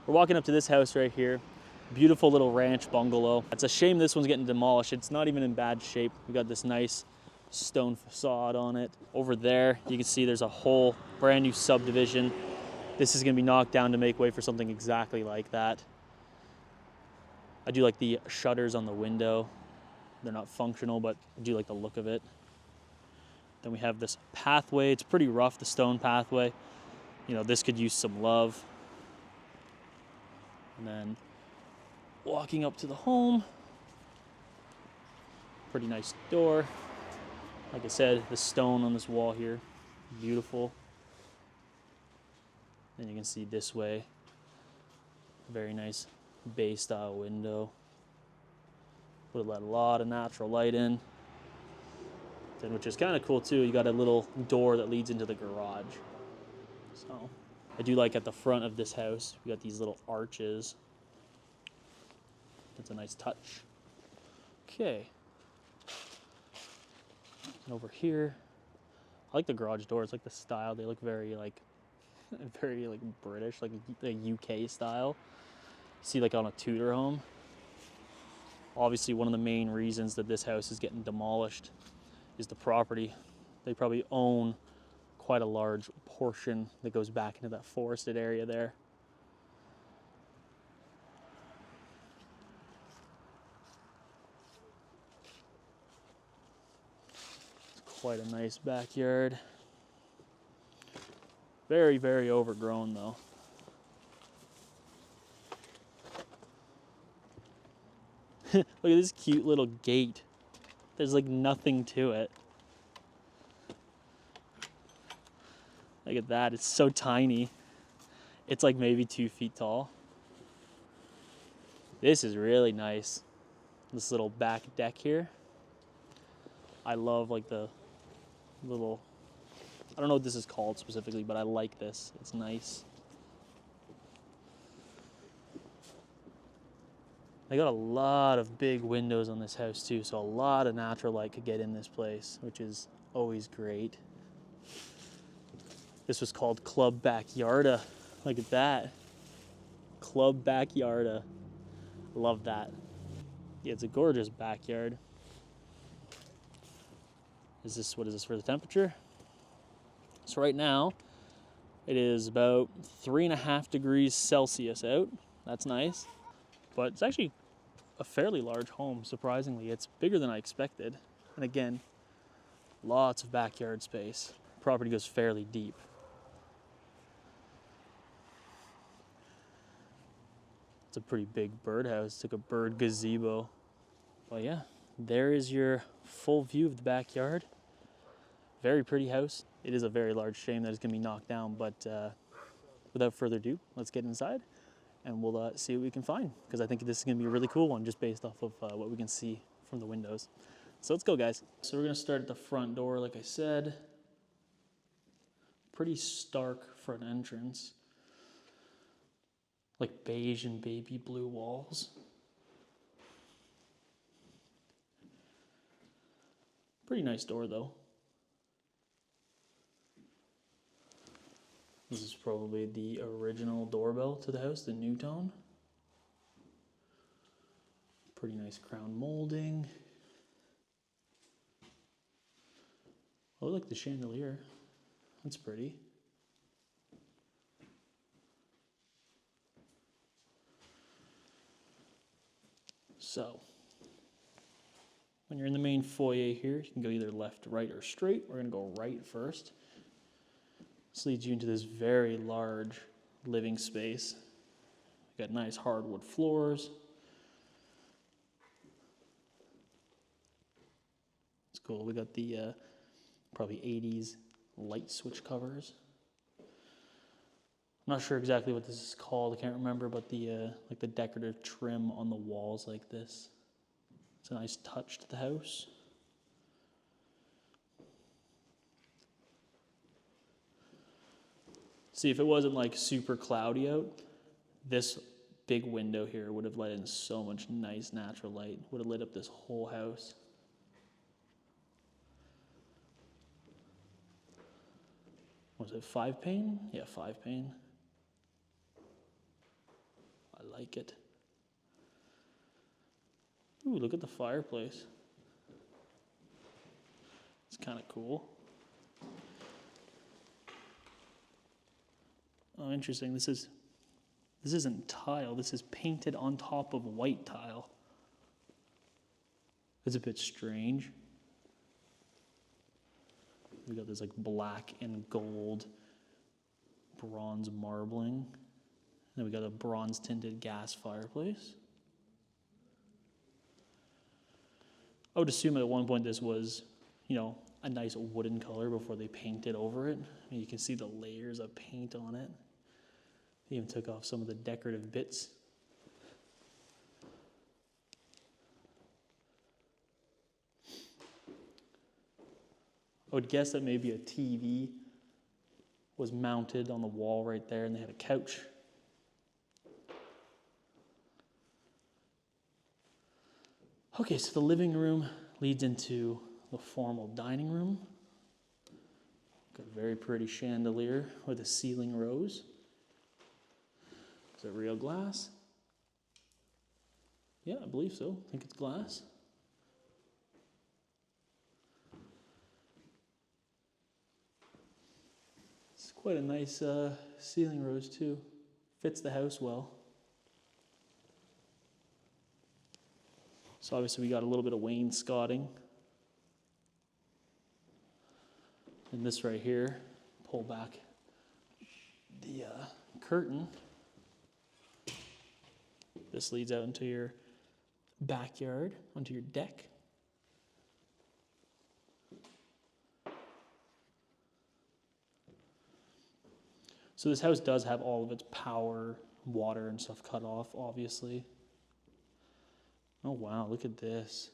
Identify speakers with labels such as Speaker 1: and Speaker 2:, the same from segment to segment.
Speaker 1: We're walking up to this house right here. Beautiful little ranch bungalow. It's a shame this one's getting demolished. It's not even in bad shape. We got this nice stone facade on it. Over there, you can see there's a whole brand new subdivision. This is gonna be knocked down to make way for something exactly like that. I do like the shutters on the window. They're not functional, but I do like the look of it. Then we have this pathway. It's pretty rough, the stone pathway. You know, this could use some love. And then walking up to the home. Pretty nice door. Like I said, the stone on this wall here, beautiful. Then you can see this way, very nice bay style window. Would let a lot of natural light in. Then, which is kind of cool too, you got a little door that leads into the garage. So I do like at the front of this house, we got these little arches. That's a nice touch. Okay. And over here, I like the garage doors, like the style. They look very like British, like the UK style. See, like on a Tudor home. Obviously, one of the main reasons that this house is getting demolished is the property. They probably own quite a large portion that goes back into that forested area there. It's quite a nice backyard. Very, very overgrown though. Look at this cute little gate. There's like nothing to it. Look at that, it's so tiny. It's like maybe 2 feet tall. This is really nice. This little back deck here. I love like the little, I don't know what this is called specifically, but I like this. It's nice. They got a lot of big windows on this house too, so a lot of natural light could get in this place, which is always great. This was called Club Backyarda. Look at that. Club Backyarda. Love that. Yeah, it's a gorgeous backyard. What is this for the temperature? So right now, it is about 3.5 degrees Celsius out. That's nice. But it's actually a fairly large home, surprisingly. It's bigger than I expected. And again, lots of backyard space. Property goes fairly deep. It's a pretty big birdhouse. It's like a bird gazebo. Well, yeah, there is your full view of the backyard. Very pretty house. It is a very large shame that it's gonna be knocked down, but without further ado, let's get inside and we'll see what we can find, because I think this is gonna be a really cool one just based off of what we can see from the windows. So let's go, guys. So we're gonna start at the front door, like I said. Pretty stark front entrance. Like beige and baby blue walls. Pretty nice door though. This is probably the original doorbell to the house, the new tone. Pretty nice crown molding. Oh, I like the chandelier. That's pretty. So, when you're in the main foyer here, you can go either left, right, or straight. We're gonna go right first. This leads you into this very large living space. We got nice hardwood floors. It's cool. We got the probably 80s light switch covers. I'm not sure exactly what this is called. I can't remember, but the like the decorative trim on the walls like this. It's a nice touch to the house. See, if it wasn't like super cloudy out, this big window here would have let in so much nice natural light. Would have lit up this whole house. Was it 5 pane? Yeah, 5 pane. like it. Ooh, look at the fireplace. It's kind of cool. Oh, interesting. This isn't tile. This is painted on top of white tile. It's a bit strange. We got this like black and gold bronze marbling. Then we got a bronze tinted gas fireplace. I would assume at one point this was, a nice wooden color before they painted over it. I mean, you can see the layers of paint on it. They even took off some of the decorative bits. I would guess that maybe a TV was mounted on the wall right there, and they had a couch. Okay, so the living room leads into the formal dining room. Got a very pretty chandelier with a ceiling rose. Is it real glass? Yeah, I believe so. I think it's glass. It's quite a nice ceiling rose too. Fits the house well. So obviously we got a little bit of wainscoting. And this right here, pull back the curtain. This leads out into your backyard, onto your deck. So this house does have all of its power, water, and stuff cut off, obviously. Oh wow, look at this.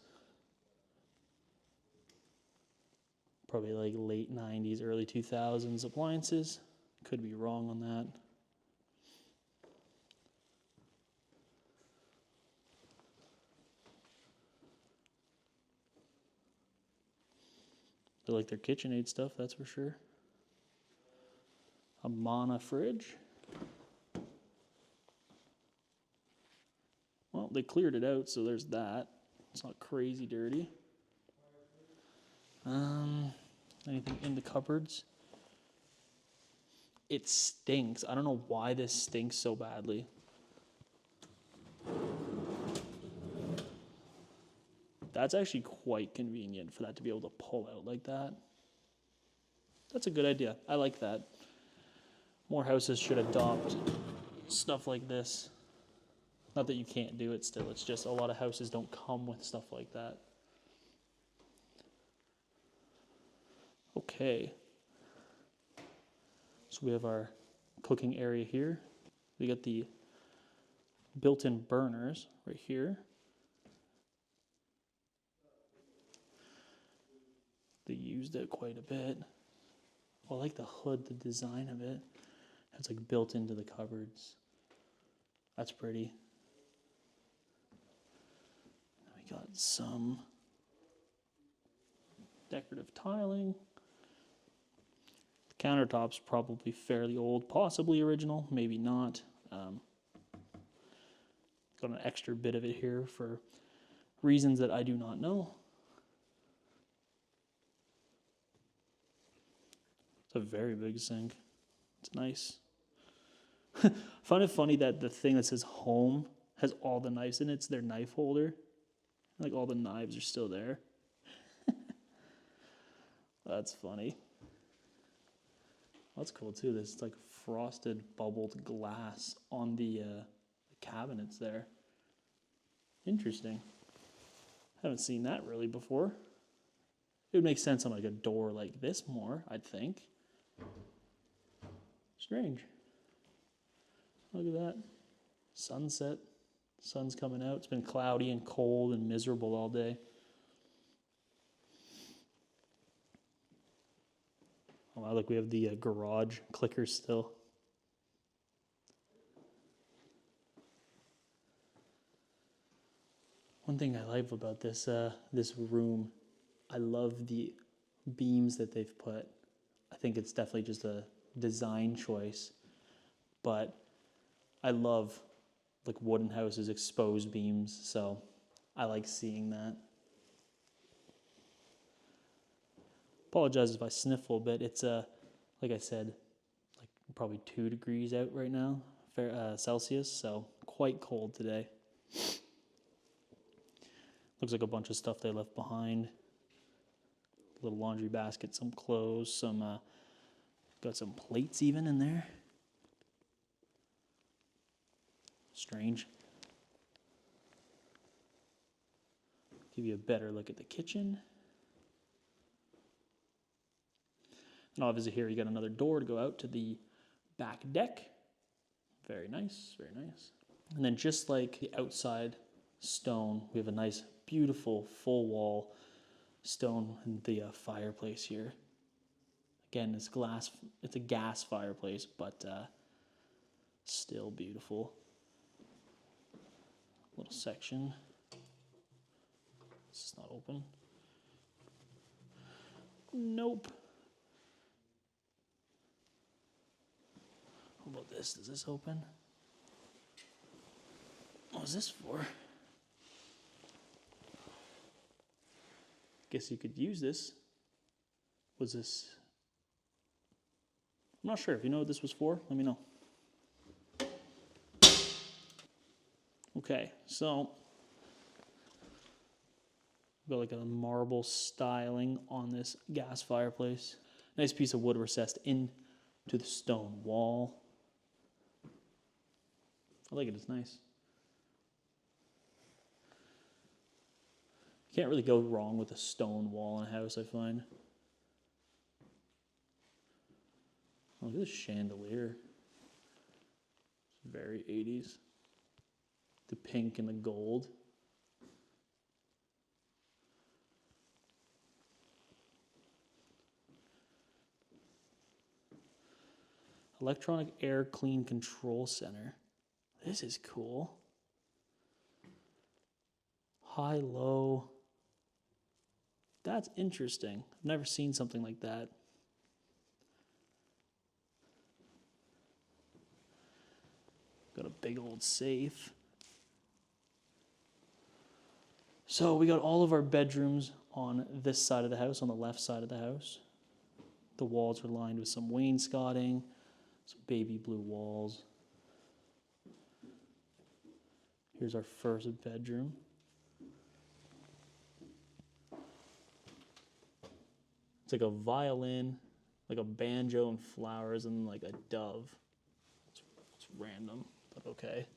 Speaker 1: Probably like late 90s, early 2000s appliances. Could be wrong on that. They like their KitchenAid stuff, that's for sure. A Mana fridge. Well, they cleared it out, so there's that. It's not crazy dirty. Anything in the cupboards? It stinks. I don't know why this stinks so badly. That's actually quite convenient for that to be able to pull out like that. That's a good idea. I like that. More houses should adopt stuff like this. Not that you can't do it still, it's just a lot of houses don't come with stuff like that. Okay. So we have our cooking area here. We got the built-in burners right here. They used it quite a bit. Well, I like the hood, the design of it. It's like built into the cupboards. That's pretty. We got some decorative tiling. The countertop's probably fairly old, possibly original, maybe not. Got an extra bit of it here for reasons that I do not know. It's a very big sink. It's nice. I find it funny that the thing that says home has all the knives in it. It's their knife holder. Like all the knives are still there. That's funny. That's cool too. There's like frosted bubbled glass on the cabinets there. Interesting. Haven't seen that really before. It would make sense on like a door like this more, I'd think. Strange. Look at that. Sunset. Sun's coming out. It's been cloudy and cold and miserable all day. Oh wow, look, we have the garage clickers still. One thing I like about this this room, I love the beams that they've put. I think it's definitely just a design choice, but I love like wooden houses, exposed beams. So I like seeing that. Apologize if I sniffle a bit. It's like I said, like probably 2 degrees out right now, Celsius. So quite cold today. Looks like a bunch of stuff they left behind. Little laundry basket, some clothes, some got some plates even in there. Strange. Give you a better look at the kitchen. And obviously here you got another door to go out to the back deck. Very nice, very nice. And then just like the outside stone, we have a nice, beautiful, full wall stone in the fireplace here. Again, it's glass. It's a gas fireplace, but still beautiful. Little section. This is not open. Nope. How about this? Does this open? What is this for? Guess you could use this. Was this? I'm not sure. If you know what this was for, let me know. Okay, so we've got like a marble styling on this gas fireplace. Nice piece of wood recessed into the stone wall. I like it, it's nice. Can't really go wrong with a stone wall in a house, I find. Oh, look at this chandelier. It's very 80s. The pink and the gold. Electronic Air Clean Control Center. This is cool. High, low. That's interesting. I've never seen something like that. Got a big old safe. So we got all of our bedrooms on this side of the house, on the left side of the house. The walls are lined with some wainscoting, some baby blue walls. Here's our first bedroom. It's like a violin, like a banjo and flowers, and like a dove. It's random, but okay.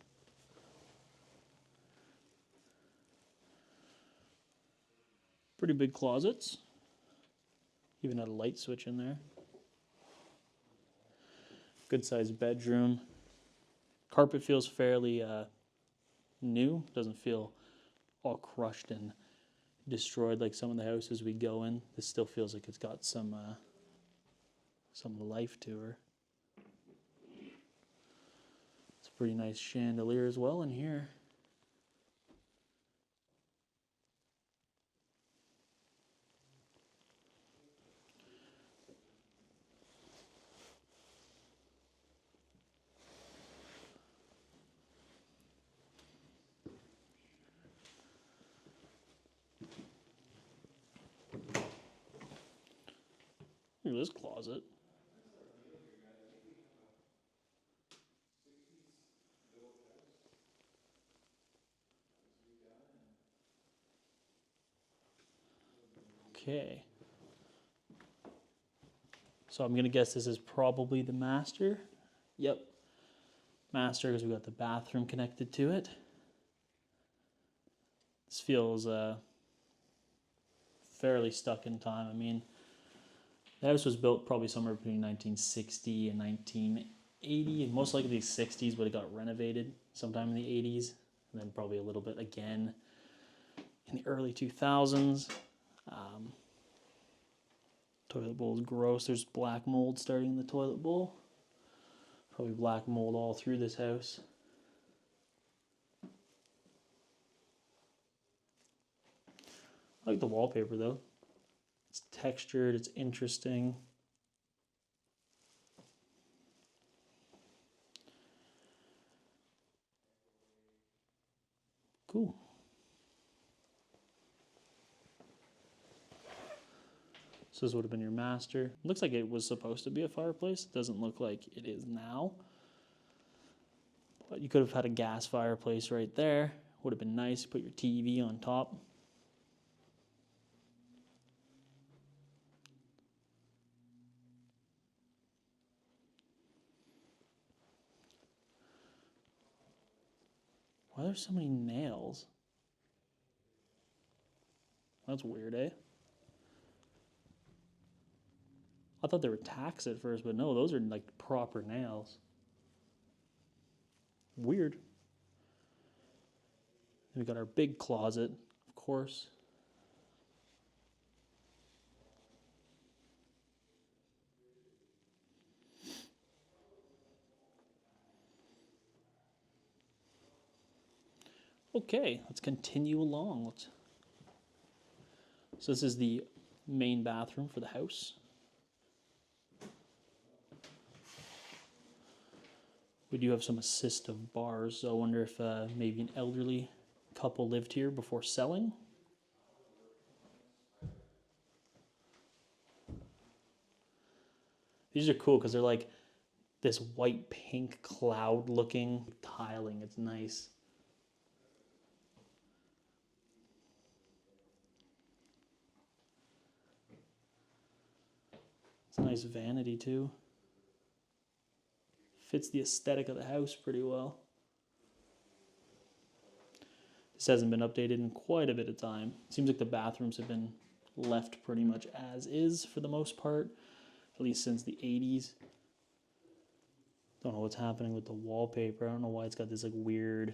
Speaker 1: Pretty big closets. Even had a light switch in there. Good sized bedroom. Carpet feels fairly new. Doesn't feel all crushed and destroyed like some of the houses we go in. This still feels like it's got some life to her. It's a pretty nice chandelier as well in here. Look at this closet. Okay. So I'm going to guess this is probably the master. Yep. Master, because we got the bathroom connected to it. This feels fairly stuck in time. I mean, the house was built probably somewhere between 1960 and 1980, and most likely the 60s, but it got renovated sometime in the 80s, and then probably a little bit again in the early 2000s. Toilet bowl is gross. There's black mold starting in the toilet bowl. Probably black mold all through this house. I like the wallpaper though. It's textured, it's interesting. cool. So this would have been your master. Looks like it was supposed to be a fireplace. It doesn't look like it is now. But you could have had a gas fireplace right there. Would have been nice. Put your TV on top. Why are there so many nails? That's weird, eh? I thought they were tacks at first, but no, those are like proper nails. Weird. Then we got our big closet, of course. Okay, let's continue along. So this is the main bathroom for the house. We do have some assistive bars, so I wonder if maybe an elderly couple lived here before selling. These are cool because they're like this white pink cloud looking tiling. It's nice. It's a nice vanity too. Fits the aesthetic of the house pretty well. This hasn't been updated in quite a bit of time. It seems like the bathrooms have been left pretty much as is for the most part, at least since the 80s. Don't know what's happening with the wallpaper. I don't know why it's got this like weird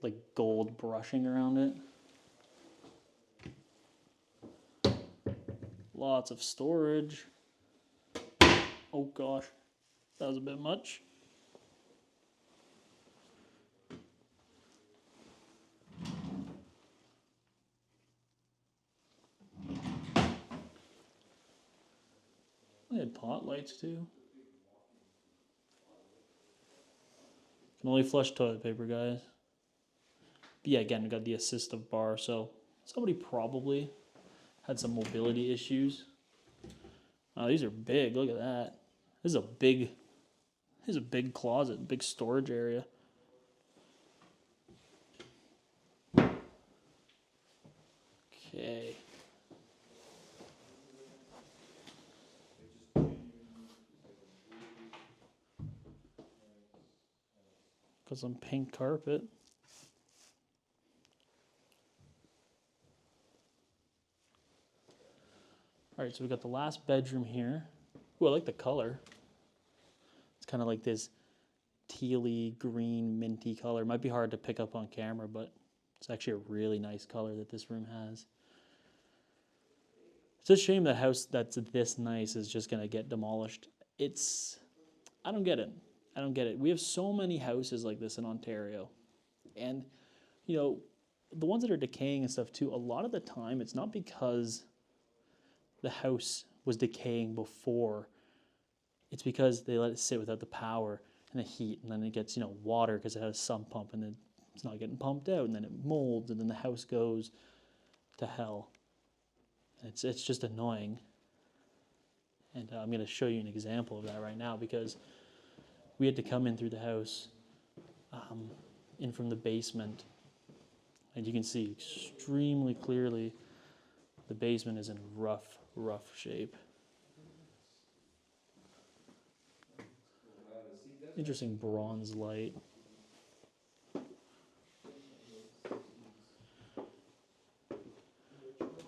Speaker 1: like gold brushing around it. Lots of storage. Oh gosh, that was a bit much. They had pot lights too. Can only flush toilet paper, guys. But yeah, again, we got the assistive bar, so somebody probably had some mobility issues. Oh, these are big. Look at that. This is a big closet, big storage area. Okay. Got some pink carpet. All right, so we got the last bedroom here. Ooh, I like the color. It's kind of like this tealy, green, minty color. Might be hard to pick up on camera, but it's actually a really nice color that this room has. It's a shame the house that's this nice is just going to get demolished. I don't get it. I don't get it. We have so many houses like this in Ontario. And, you know, the ones that are decaying and stuff too, a lot of the time it's not because the house was decaying before. It's because they let it sit without the power and the heat, and then it gets, you know, water because it has a sump pump, and then it's not getting pumped out, and then it molds, and then the house goes to hell. And it's just annoying. And I'm going to show you an example of that right now, because we had to come in through the house, in from the basement, and you can see extremely clearly the basement is in rough shape. Interesting bronze light.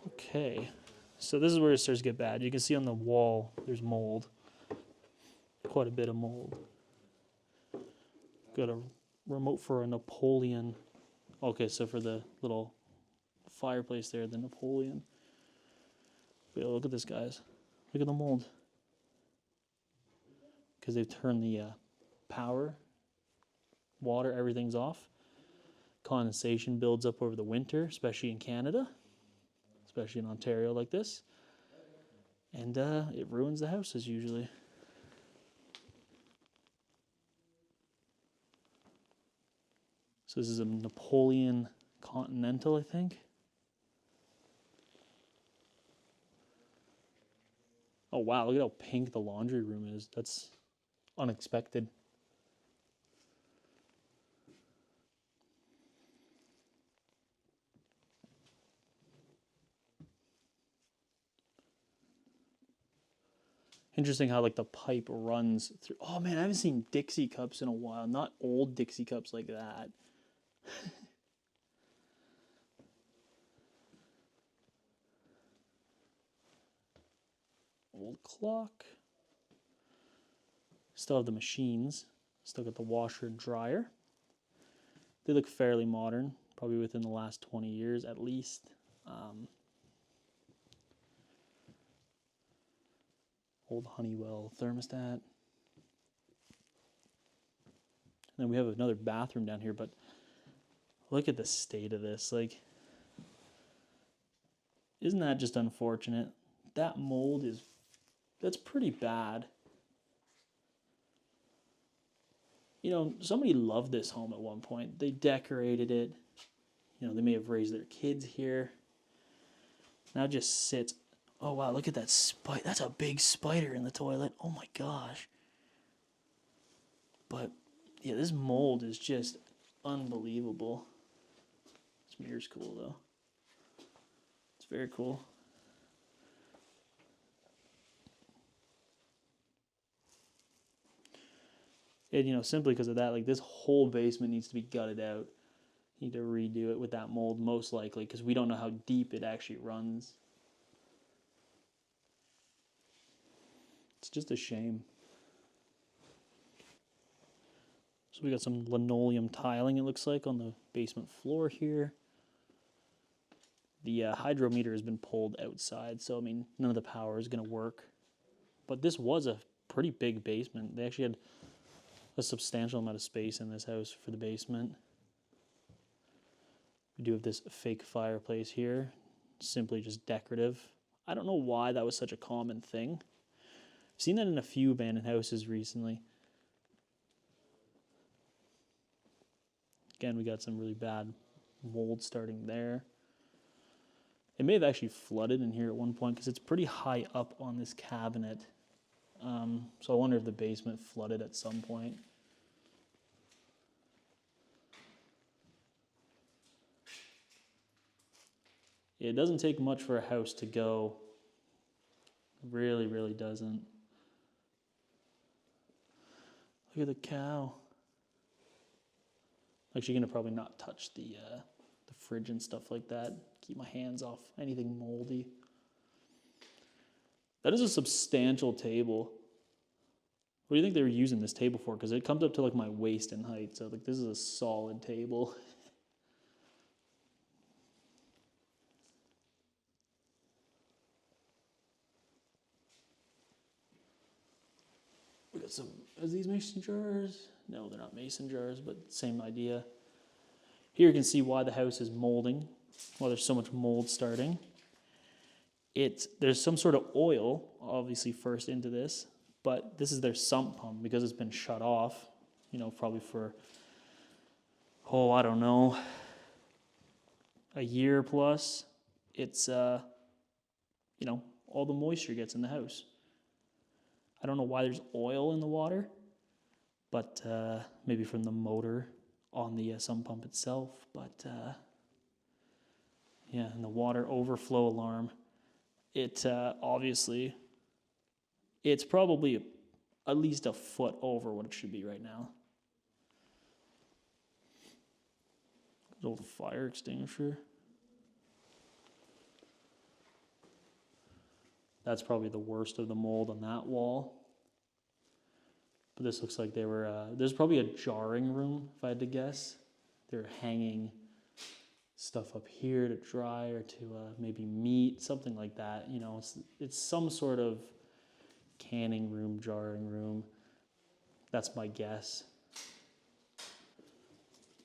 Speaker 1: Okay, so this is where it starts to get bad. You can see on the wall there's mold, quite a bit of mold. Got a remote for a Napoleon. Okay, so for the little fireplace there, the Napoleon. But look at this, guys. Look at the mold. Because they've turned the power, water, everything's off. Condensation builds up over the winter, especially in Canada, especially in Ontario like this. And it ruins the houses usually. So this is a Napoleon Continental, I think. Oh wow, look at how pink the laundry room is. That's unexpected. Interesting how like the pipe runs through. Oh man, I haven't seen Dixie cups in a while. Not old Dixie cups like that. Old clock. Still have the machines. Still got the washer and dryer. They look fairly modern, probably within the last 20 years at least. Old Honeywell thermostat. And then we have another bathroom down here, but look at the state of this. Like, isn't that just unfortunate? That mold that's pretty bad. You know, somebody loved this home at one point. They decorated it. You know, they may have raised their kids here. Now it just sits. Oh, wow, look at that spider. That's a big spider in the toilet. Oh, my gosh. But, yeah, this mold is just unbelievable. This mirror's cool, though. It's very cool. And, you know, simply because of that, like, this whole basement needs to be gutted out. You need to redo it with that mold, most likely, because we don't know how deep it actually runs. It's just a shame. So we got some linoleum tiling, it looks like, on the basement floor here. The hydrometer has been pulled outside, so, I mean, none of the power is going to work. But this was a pretty big basement. They actually had a substantial amount of space in this house for the basement. We do have this fake fireplace here, simply just decorative. I don't know why that was such a common thing. I've seen that in a few abandoned houses recently. Again, we got some really bad mold starting there. It may have actually flooded in here at one point because it's pretty high up on this cabinet. So I wonder if the basement flooded at some point. It doesn't take much for a house to go. It really, really doesn't. Look at the cow. Actually, gonna probably not touch the fridge and stuff like that. Keep my hands off anything moldy. That is a substantial table. What do you think they were using this table for? Because it comes up to like my waist in height. So like this is a solid table. We got some, are these mason jars? No, they're not mason jars, but same idea. Here you can see why the house is molding, why there's so much mold starting. There's some sort of oil, obviously, first into this, but this is their sump pump because it's been shut off, you know, probably for, I don't know, a year plus. It's, you know, all the moisture gets in the house. I don't know why there's oil in the water, but maybe from the motor on the sump pump itself. But yeah, and the water overflow alarm. It obviously, it's probably at least a foot over what it should be right now. Good old fire extinguisher. That's probably the worst of the mold on that wall. But this looks like they were, there's probably a jarring room, if I had to guess. They're hanging stuff up here to dry or to maybe meat, something like that. You know, it's some sort of canning room, jarring room. That's my guess.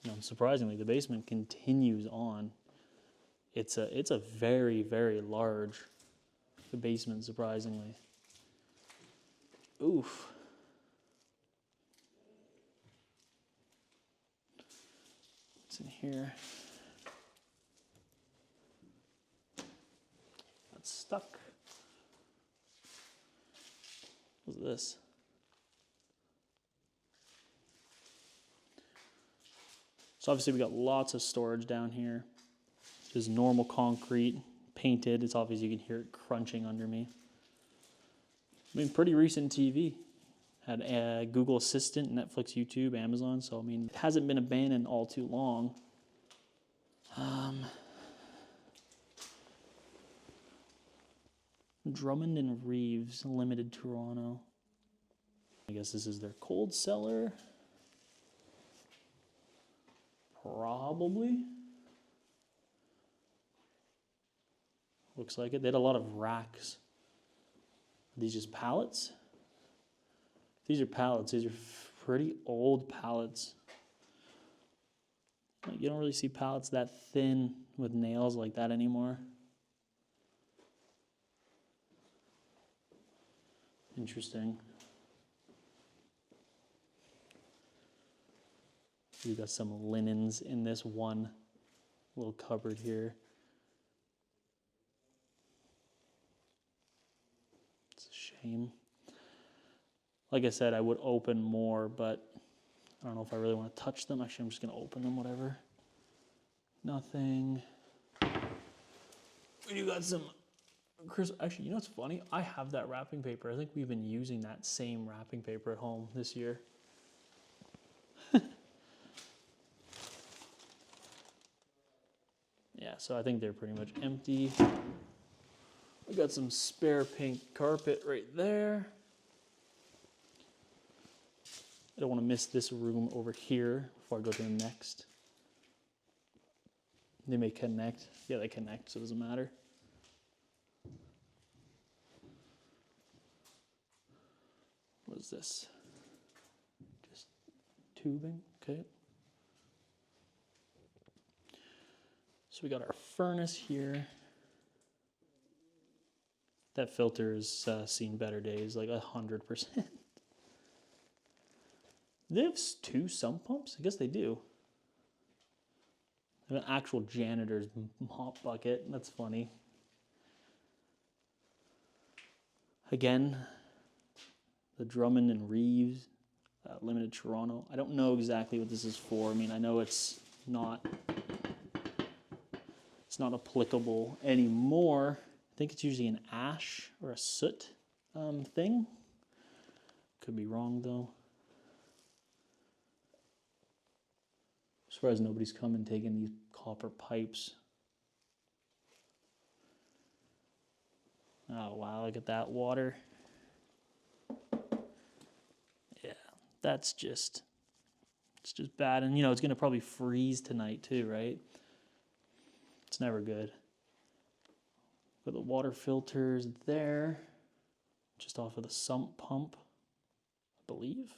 Speaker 1: You know, surprisingly, the basement continues on. It's a very, very large basement, surprisingly. Oof. What's in here? That's stuck. What's this? So obviously we got lots of storage down here. This is normal concrete, painted. It's obvious you can hear it crunching under me. I mean, pretty recent TV. Had a Google Assistant, Netflix, YouTube, Amazon. So, I mean, it hasn't been abandoned all too long. Drummond and Reeves, Limited Toronto. I guess this is their cold cellar. Probably. Looks like it. They had a lot of racks. Are these just pallets? These are pallets. These are pretty old pallets. Like, you don't really see pallets that thin with nails like that anymore. Interesting. We got some linens in this one little cupboard here. It's a shame. Like I said, I would open more, but I don't know if I really want to touch them. Actually, I'm just going to open them, whatever. Nothing. You got some... Chris, actually, you know what's funny? I have that wrapping paper. I think we've been using that same wrapping paper at home this year. Yeah, so I think they're pretty much empty. We got some spare pink carpet right there. I don't want to miss this room over here before I go to the next. They may connect. Yeah, they connect, so it doesn't matter. What is this? Just tubing, okay. So we got our furnace here. That filter has seen better days, like 100%. They have 2 sump pumps? I guess they do. They have an actual janitor's mop bucket. That's funny. Again, the Drummond and Reeves, Limited Toronto. I don't know exactly what this is for. I mean, I know it's not applicable anymore. I think it's usually an ash or a soot thing. Could be wrong though. As far as nobody's come and taken these copper pipes. Oh wow, look at that water. Yeah, it's just bad. And you know, it's gonna probably freeze tonight too, right? It's never good. Got the water filters there, just off of the sump pump, I believe.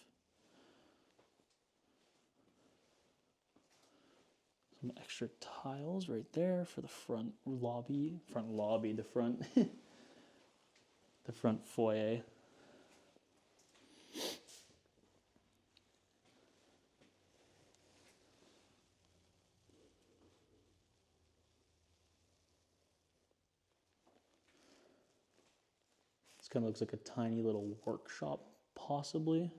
Speaker 1: Some extra tiles right there for the front lobby, the front, the front foyer. This kind of looks like a tiny little workshop, possibly.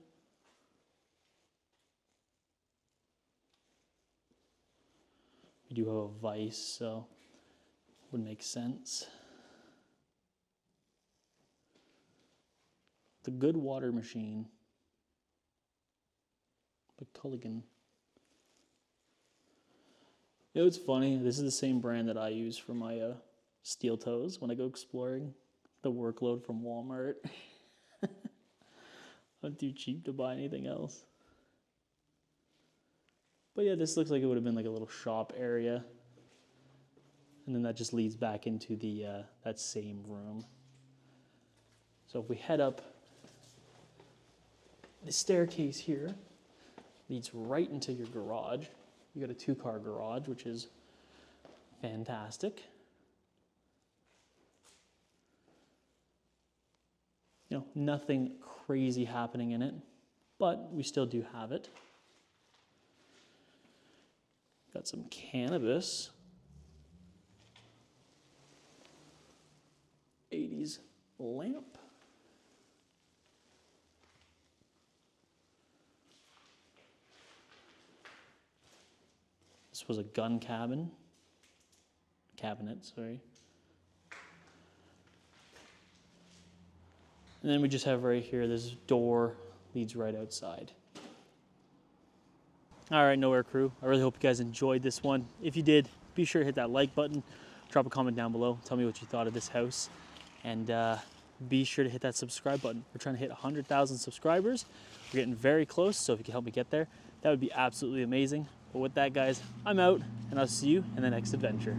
Speaker 1: We do have a vise, so it would make sense. The Good Water Machine by Colleen. You know, it's funny. This is the same brand that I use for my steel toes when I go exploring. The workload from Walmart. I'm too cheap to buy anything else. But yeah, this looks like it would have been like a little shop area. And then that just leads back into the that same room. So if we head up, the staircase here leads right into your garage. You got a 2-car garage, which is fantastic. You know, nothing crazy happening in it, but we still do have it. Got got some cannabis. 80s lamp. This was a gun cabinet, sorry. And then we just have right here, this door leads right outside. All right, Nowhere crew, I really hope you guys enjoyed this one. If you did, be sure to hit that like button, drop a comment down below, tell me what you thought of this house, and be sure to hit that subscribe button. We're trying to hit 100,000 subscribers. We're getting very close, so if you can help me get there, that would be absolutely amazing. But with that, guys, I'm out, and I'll see you in the next adventure.